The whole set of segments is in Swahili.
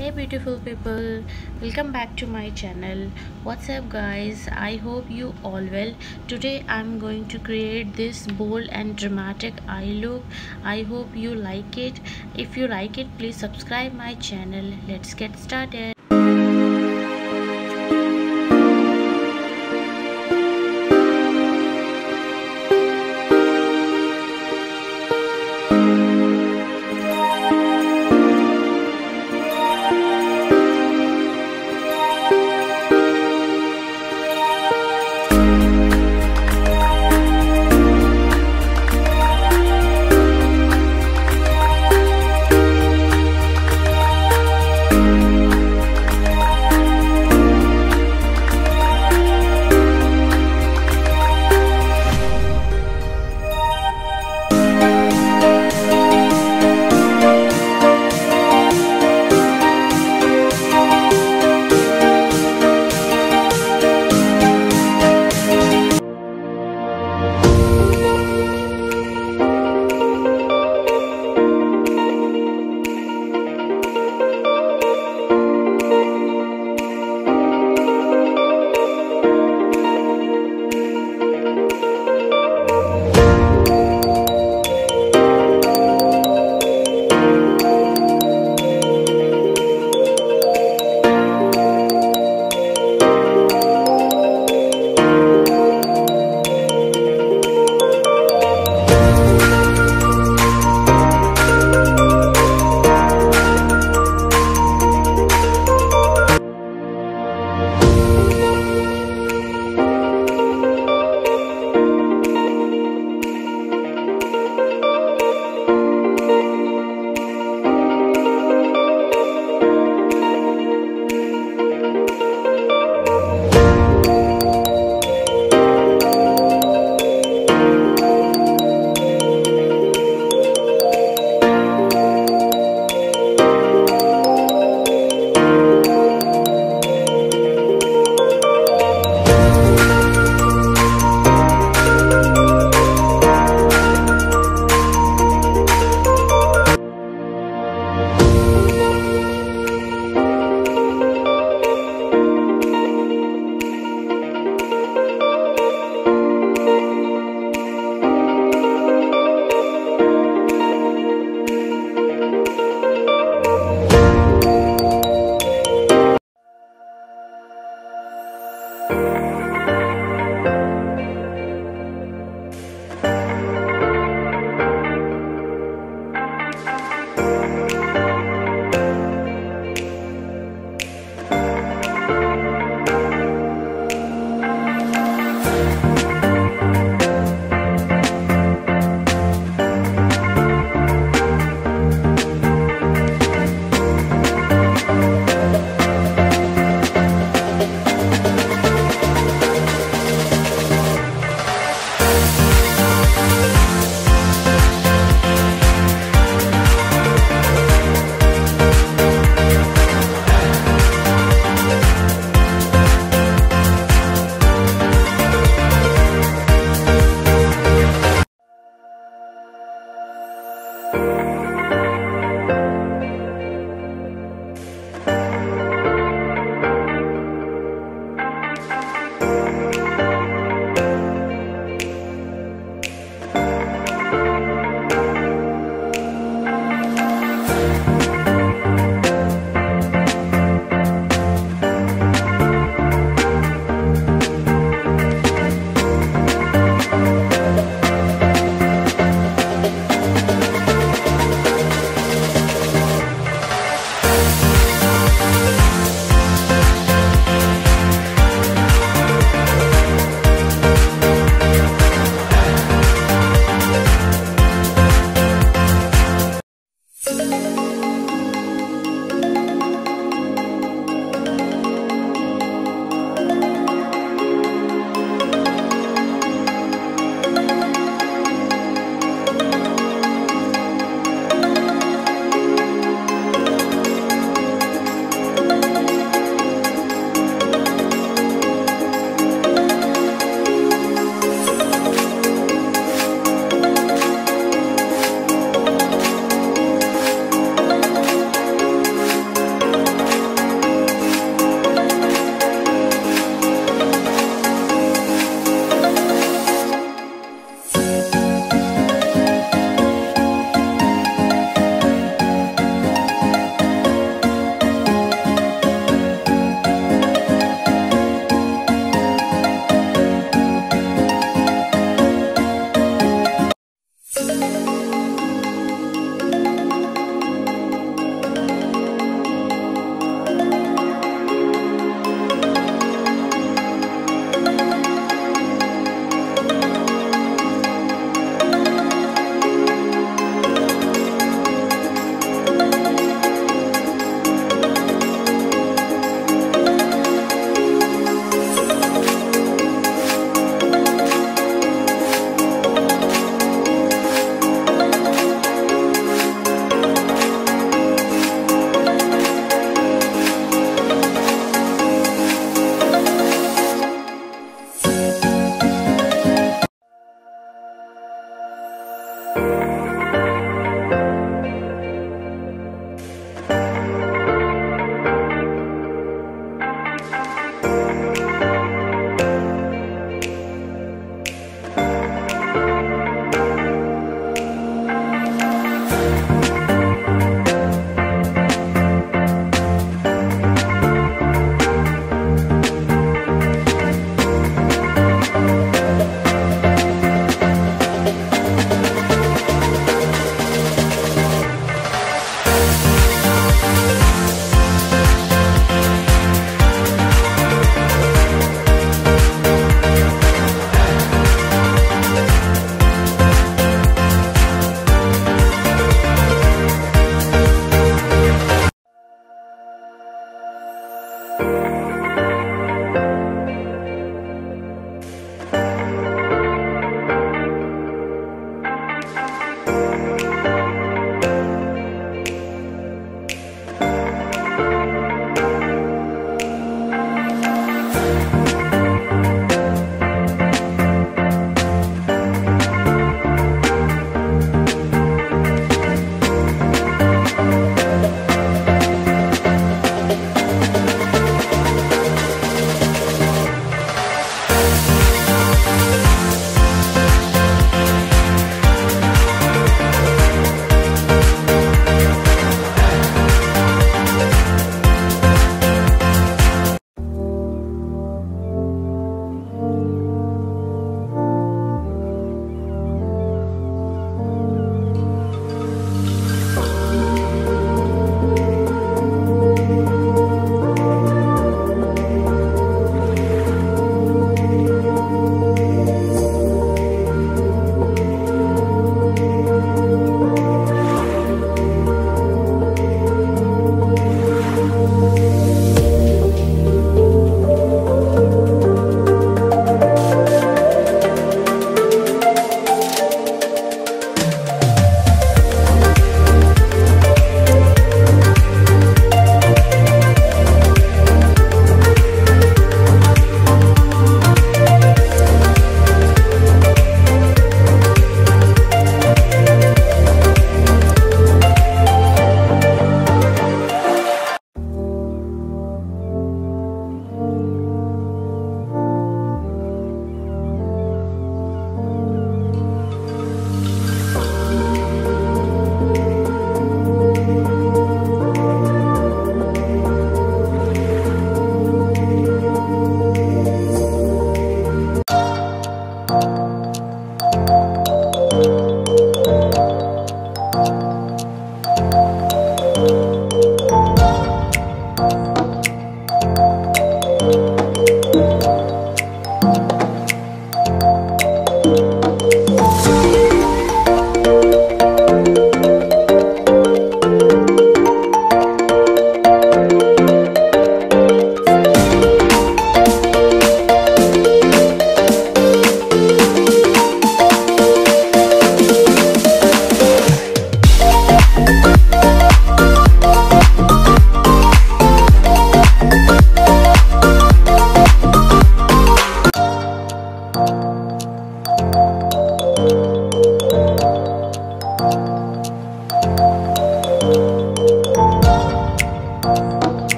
Hey beautiful people, welcome back to my channel. What's up guys, I hope you all well. Today I'm going to create this bold and dramatic eye look. I hope you like it. If you like it, please subscribe my channel. Let's get started.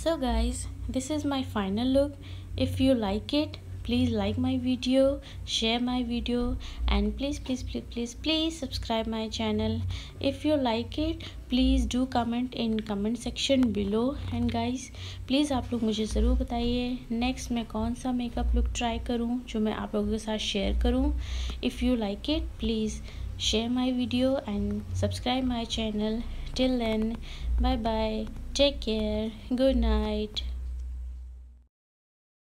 So guys, this is my final look. If you like it, please like my video, share my video, and please subscribe my channel. If you like it, please do comment in comment section below. And guys, please आप लोग मुझे ज़रूर बताइए नेक्स्ट मैं कौन सा makeup look try करूँ जो मैं आप लोगों के साथ शेयर करूँ. If you like it, please share my video and subscribe my channel. Till then, bye bye, take care, good night.